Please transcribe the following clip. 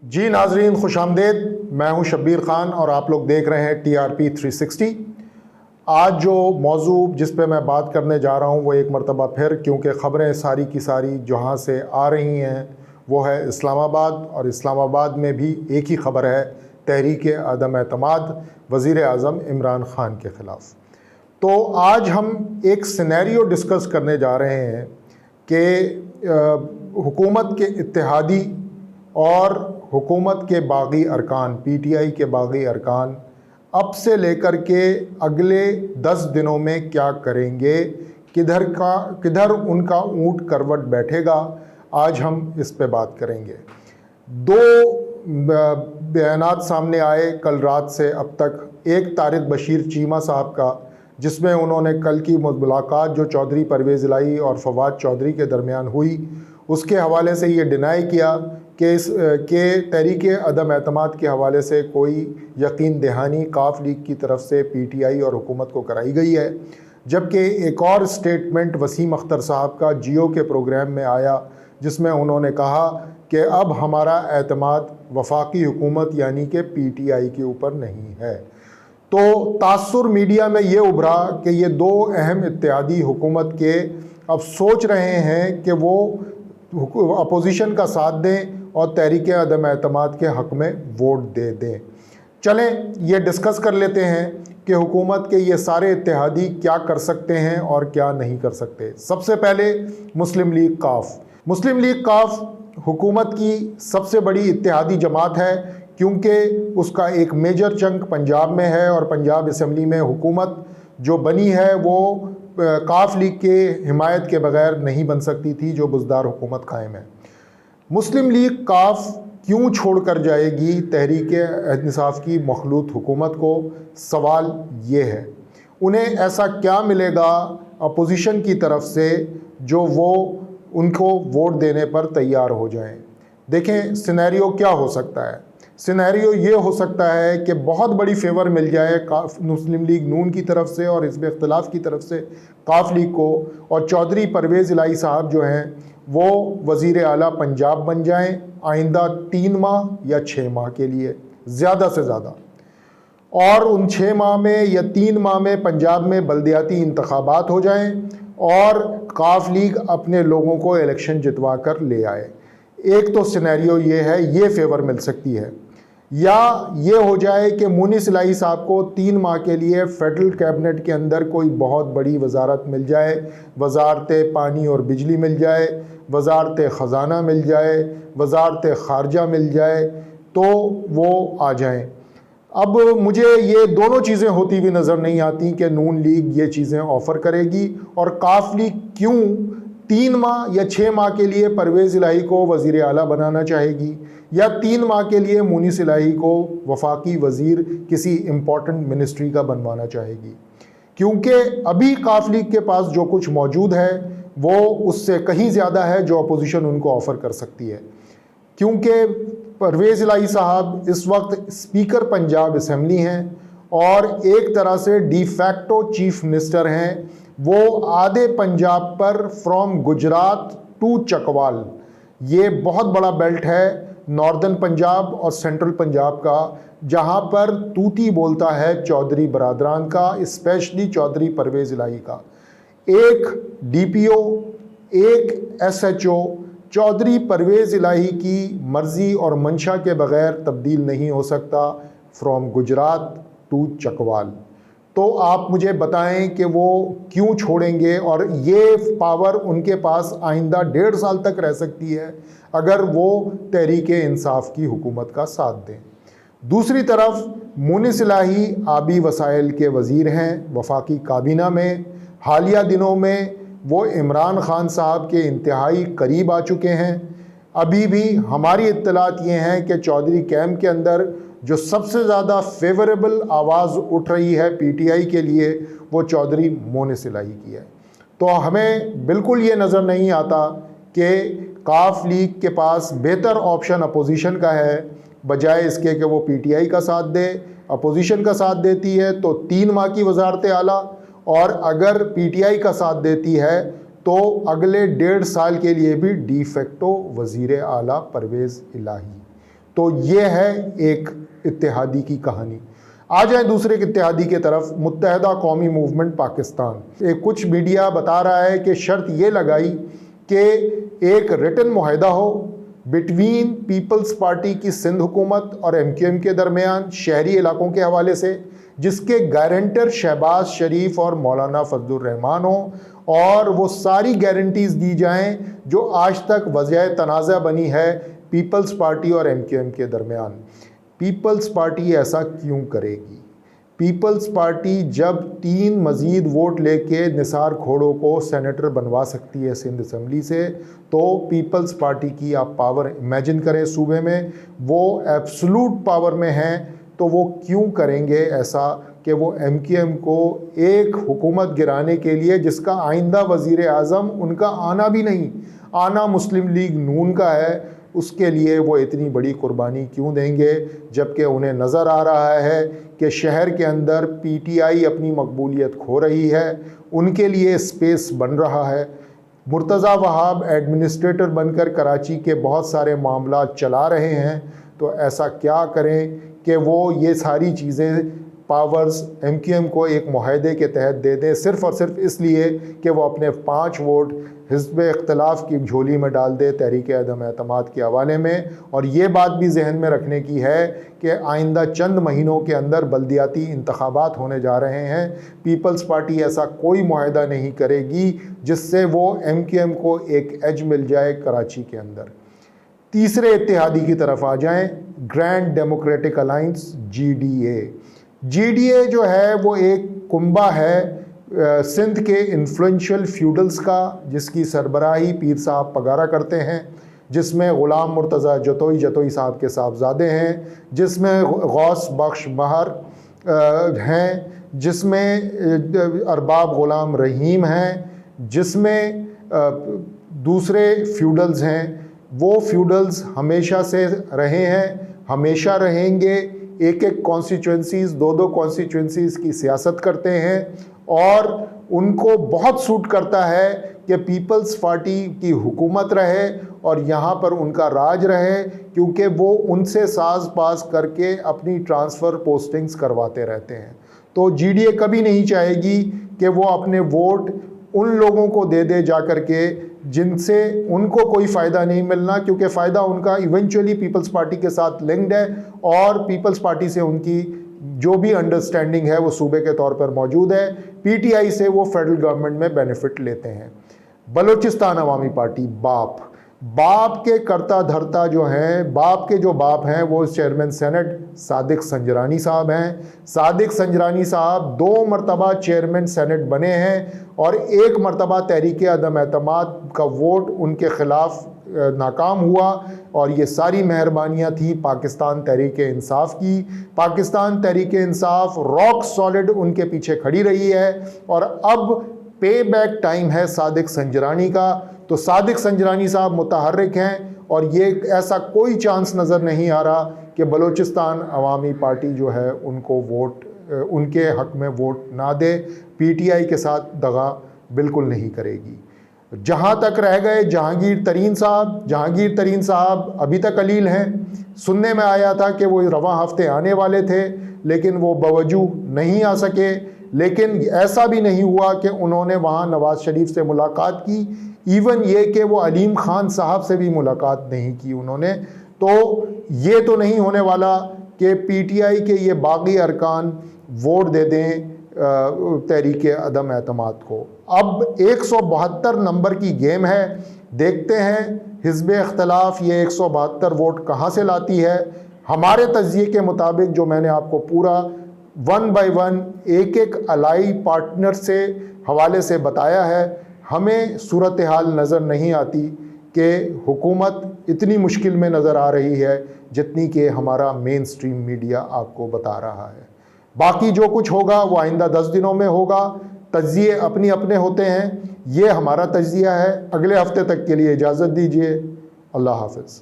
جی ناظرین خوش آمدید، میں ہوں شبیر خان اور آپ لوگ دیکھ رہے ہیں TRP 360۔ آج جو موضوع جس پہ میں بات کرنے جا رہا ہوں وہ ایک مرتبہ پھر، کیونکہ خبریں ساری کی ساری جہاں سے آ رہی ہیں وہ ہے اسلام آباد، اور اسلام آباد میں بھی ایک ہی خبر ہے، تحریک عدم اعتماد وزیر اعظم عمران خان کے خلاف۔ تو آج ہم ایک سینیریو ڈسکس کرنے جا رہے ہیں کہ حکومت کے اتحادی اور حکومت کے باغی ارکان، PTI کے باغی ارکان اب سے لے کر کے اگلے 10 دنوں میں کیا کریں گے، کدھر ان کا اونٹ کروٹ بیٹھے گا۔ آج ہم اس پہ بات کریں گے۔ دو بیانات سامنے آئے کل رات سے اب تک، ایک طارق بشیر چیمہ صاحب کا، جس میں انہوں نے کل کی ملاقات جو چودھری پرویز الہی اور فواد چودھری کے درمیان ہوئی اس کے حوالے سے یہ ڈینائی کیا کہ تحریک عدم اعتماد کے حوالے سے کوئی یقین دہانی قاف لیگ کی طرف سے PTI اور حکومت کو کرائی گئی ہے، جبکہ ایک اور سٹیٹمنٹ وسیم اختر صاحب کا جیو کے پروگرام میں آیا جس میں انہوں نے کہا کہ اب ہمارا اعتماد وفاقی حکومت یعنی کہ PTI کے اوپر نہیں ہے۔ تو تاثر میڈیا میں یہ ابھرا کہ یہ دو اہم اتحادی حکومت کے اب سوچ رہے ہیں کہ وہ اپوزیشن کا ساتھ دیں اور تحریک عدم اعتماد کے حق میں ووٹ دے دیں۔ چلیں یہ ڈسکس کر لیتے ہیں کہ حکومت کے یہ سارے اتحادی کیا کر سکتے ہیں اور کیا نہیں کر سکتے۔ سب سے پہلے مسلم لیگ قاف۔ مسلم لیگ قاف حکومت کی سب سے بڑی اتحادی جماعت ہے، کیونکہ اس کا ایک میجر چنک پنجاب میں ہے، اور پنجاب اسمبلی میں حکومت جو بنی ہے وہ قاف لیگ کے حمایت کے بغیر نہیں بن سکتی تھی، جو بزدار حکومت قائم ہے۔ مسلم لیگ قاف کیوں چھوڑ کر جائے گی تحریک انصاف کی مخلوط حکومت کو؟ سوال یہ ہے انہیں ایسا کیا ملے گا اپوزیشن کی طرف سے جو وہ ان کو ووٹ دینے پر تیار ہو جائیں۔ دیکھیں سینیریو کیا ہو سکتا ہے۔ سینیریو یہ ہو سکتا ہے کہ بہت بڑی فیور مل جائے مسلم لیگ نون کی طرف سے اور حزب اختلاف کی طرف سے قاف لیگ کو، اور چودھری پرویز الہی صاحب جو ہیں وہ وزیر اعلیٰ پنجاب بن جائیں آئندہ 3 ماہ یا 6 ماہ کے لیے زیادہ سے زیادہ، اور ان 6 ماہ میں یا 3 ماہ میں پنجاب میں بلدیاتی انتخابات ہو جائیں اور قاف لیگ اپنے لوگوں کو الیکشن جتوا کر لے آئے۔ ایک تو سینیریو یہ ہے، یہ فیور مل سکتی ہے۔ یا یہ ہو جائے کہ مونس الہی صاحب کو 3 ماہ کے لیے فیڈرل کیبنٹ کے اندر کوئی بہت بڑی وزارت مل جائے، وزارت پانی اور بجلی مل جائے، وزارت خزانہ مل جائے، وزارت خارجہ مل جائے، تو وہ آ جائیں۔ اب مجھے یہ دونوں چیزیں ہوتی بھی نظر نہیں آتی کہ نون لیگ یہ چیزیں آفر کرے گی، اور قاف لیگ کیوں 3 ماہ یا 6 ماہ کے لیے پرویز الہی کو وزیر اعلیٰ بنانا چاہے گی، یا 3 ماہ کے لیے مونس الہی کو وفاقی وزیر کسی امپورٹنٹ منسٹری کا بنوانا چاہے گی۔ کیونکہ ابھی قاف لیگ کے پاس جو کچھ موجود ہے وہ اس سے کہیں زیادہ ہے جو اپوزیشن ان کو آفر کر سکتی ہے، کیونکہ پرویز الہی صاحب اس وقت اسپیکر پنجاب اسمبلی ہیں اور ایک طرح سے ڈی فیکٹو چیف منسٹر ہیں۔ وہ آدھے پنجاب پر فرام گجرات ٹو چکوال، یہ بہت بڑا بیلٹ ہے ناردرن پنجاب اور سینٹرل پنجاب کا، جہاں پر توتی بولتا ہے چودھری برادران کا، اسپیشلی چودھری پرویز الہی کا۔ ایک DPO، ایک SHO چودھری پرویز الہی کی مرضی اور منشا کے بغیر تبدیل نہیں ہو سکتا فرام گجرات ٹو چکوال۔ تو آپ مجھے بتائیں کہ وہ کیوں چھوڑیں گے، اور یہ پاور ان کے پاس آئندہ 1.5 سال تک رہ سکتی ہے اگر وہ تحریک انصاف کی حکومت کا ساتھ دیں۔ دوسری طرف مونس الہی آبی وسائل کے وزیر ہیں وفاقی کابینہ میں، حالیہ دنوں میں وہ عمران خان صاحب کے انتہائی قریب آ چکے ہیں۔ ابھی بھی ہماری اطلاعات یہ ہیں کہ چودھری کیمپ کے اندر جو سب سے زیادہ فیوریبل آواز اٹھ رہی ہے PTI کے لیے وہ چودھری مونس الہی کی ہے۔ تو ہمیں بالکل یہ نظر نہیں آتا کہ قاف لیگ کے پاس بہتر آپشن اپوزیشن کا ہے، بجائے اس کے کہ وہ PTI کا ساتھ دے۔ اپوزیشن کا ساتھ دیتی ہے تو 3 ماہ کی وزارت اعلیٰ، اور اگر PTI کا ساتھ دیتی ہے تو اگلے 1.5 سال کے لیے بھی ڈی فیکٹو وزیر اعلیٰ پرویز الہی۔ تو یہ ہے ایک اتحادی کی کہانی۔ آ جائیں دوسرے ایک اتحادی کے طرف، متحدہ قومی موومنٹ پاکستان۔ کچھ میڈیا بتا رہا ہے کہ شرط یہ لگائی کہ ایک ریٹن معاہدہ ہو بٹوین پیپلز پارٹی کی سندھ حکومت اور MQM کے درمیان شہری علاقوں کے حوالے سے، جس کے گارنٹر شہباز شریف اور مولانا فضل الرحمان ہوں، اور وہ ساری گارنٹیز دی جائیں جو آج تک وجہ تنازع بنی ہے پیپلز پارٹی اور MQM کے درمیان۔ پیپلز پارٹی ایسا کیوں کرے گی؟ پیپلز پارٹی جب 3 مزید ووٹ لے کے نثار کھوڑوں کو سینیٹر بنوا سکتی ہے سندھ اسمبلی سے، تو پیپلز پارٹی کی آپ پاور امیجن کریں صوبے میں، وہ ایبسولوٹ پاور میں ہیں، تو وہ کیوں کریں گے ایسا کہ وہ MQM کو ایک حکومت گرانے کے لیے جس کا آئندہ وزیر اعظم ان کا آنا بھی نہیں، آنا مسلم لیگ نون کا ہے، اس کے لیے وہ اتنی بڑی قربانی کیوں دیں گے، جبکہ انہیں نظر آ رہا ہے کہ شہر کے اندر PTI اپنی مقبولیت کھو رہی ہے، ان کے لیے اسپیس بن رہا ہے۔ مرتضیٰ وہاب ایڈمنسٹریٹر بن کر کراچی کے بہت سارے معاملات چلا رہے ہیں، تو ایسا کیا کریں کہ وہ یہ ساری چیزیں پاورز MQM کو ایک معاہدے کے تحت دے دیں، صرف اور صرف اس لیے کہ وہ اپنے 5 ووٹ حزب اختلاف کی جھولی میں ڈال دے تحریک عدم اعتماد کے حوالے میں۔ اور یہ بات بھی ذہن میں رکھنے کی ہے کہ آئندہ چند مہینوں کے اندر بلدیاتی انتخابات ہونے جا رہے ہیں، پیپلز پارٹی ایسا کوئی معاہدہ نہیں کرے گی جس سے وہ MQM کو ایک ایج مل جائے کراچی کے اندر۔ تیسرے اتحادی کی طرف آ جائیں، گرینڈ ڈیموکریٹک الائنس GDA جو ہے وہ ایک کنبہ ہے سندھ کے انفلوئنشل فیوڈلز کا، جس کی سربراہی پیر صاحب پگارا کرتے ہیں، جس میں غلام مرتضیٰ جتوئی صاحب کے صاحبزادے ہیں، جس میں غوث بخش مہر ہیں، جس میں ارباب غلام رحیم ہیں، جس میں دوسرے فیوڈلز ہیں۔ وہ فیوڈلز ہمیشہ سے رہے ہیں، ہمیشہ رہیں گے، ایک کانسٹیچوئنسیز 2 کانسٹیچوئنسیز کی سیاست کرتے ہیں، اور ان کو بہت سوٹ کرتا ہے کہ پیپلز پارٹی کی حکومت رہے اور یہاں پر ان کا راج رہے، کیونکہ وہ ان سے ساز پاس کر کے اپنی ٹرانسفر پوسٹنگز کرواتے رہتے ہیں۔ تو GDA کبھی نہیں چاہے گی کہ وہ اپنے ووٹ ان لوگوں کو دے دے جا کر کے جن سے ان کو کوئی فائدہ نہیں ملنا، کیونکہ فائدہ ان کا ایونچولی پیپلز پارٹی کے ساتھ لنکڈ ہے، اور پیپلز پارٹی سے ان کی جو بھی انڈرسٹینڈنگ ہے وہ صوبے کے طور پر موجود ہے، PTI سے وہ فیڈرل گورنمنٹ میں بینیفٹ لیتے ہیں۔ بلوچستان عوامی پارٹی، باپ کے کرتا دھرتا جو ہیں، باپ کے جو باپ ہیں وہ چیئرمین سینٹ صادق سنجرانی صاحب ہیں۔ صادق سنجرانی صاحب 2 مرتبہ چیئرمین سینٹ بنے ہیں، اور 1 مرتبہ تحریک عدم اعتماد کا ووٹ ان کے خلاف ناکام ہوا، اور یہ ساری مہربانیاں تھیں پاکستان تحریک انصاف کی۔ پاکستان تحریک انصاف راک سالڈ ان کے پیچھے کھڑی رہی ہے، اور اب پے بیک ٹائم ہے صادق سنجرانی کا۔ تو صادق سنجرانی صاحب متحرک ہیں، اور یہ ایسا کوئی چانس نظر نہیں آ رہا کہ بلوچستان عوامی پارٹی جو ہے ان کو ووٹ، ان کے حق میں ووٹ نہ دے۔ PTI کے ساتھ دغا بالکل نہیں کرے گی۔ جہاں تک رہ گئے جہانگیر ترین صاحب ابھی تک علیل ہیں۔ سننے میں آیا تھا کہ وہ رواں ہفتے آنے والے تھے، لیکن وہ بوجوہ نہیں آ سکے۔ لیکن ایسا بھی نہیں ہوا کہ انہوں نے وہاں نواز شریف سے ملاقات کی، ایون یہ کہ وہ علیم خان صاحب سے بھی ملاقات نہیں کی انہوں نے۔ تو یہ تو نہیں ہونے والا کہ PTI کے یہ باقی ارکان ووٹ دے دیں تحریک عدم اعتماد کو۔ اب 172 نمبر کی گیم ہے، دیکھتے ہیں حزب اختلاف یہ 172 ووٹ کہاں سے لاتی ہے۔ ہمارے تجزیے کے مطابق، جو میں نے آپ کو پورا 1 بائی 1 ایک الائی پارٹنر سے حوالے سے بتایا ہے، ہمیں صورتحال نظر نہیں آتی کہ حکومت اتنی مشکل میں نظر آ رہی ہے جتنی کہ ہمارا مین سٹریم میڈیا آپ کو بتا رہا ہے۔ باقی جو کچھ ہوگا وہ آئندہ 10 دنوں میں ہوگا۔ تجزیے اپنے ہوتے ہیں، یہ ہمارا تجزیہ ہے۔ اگلے ہفتے تک کے لیے اجازت دیجیے، اللہ حافظ۔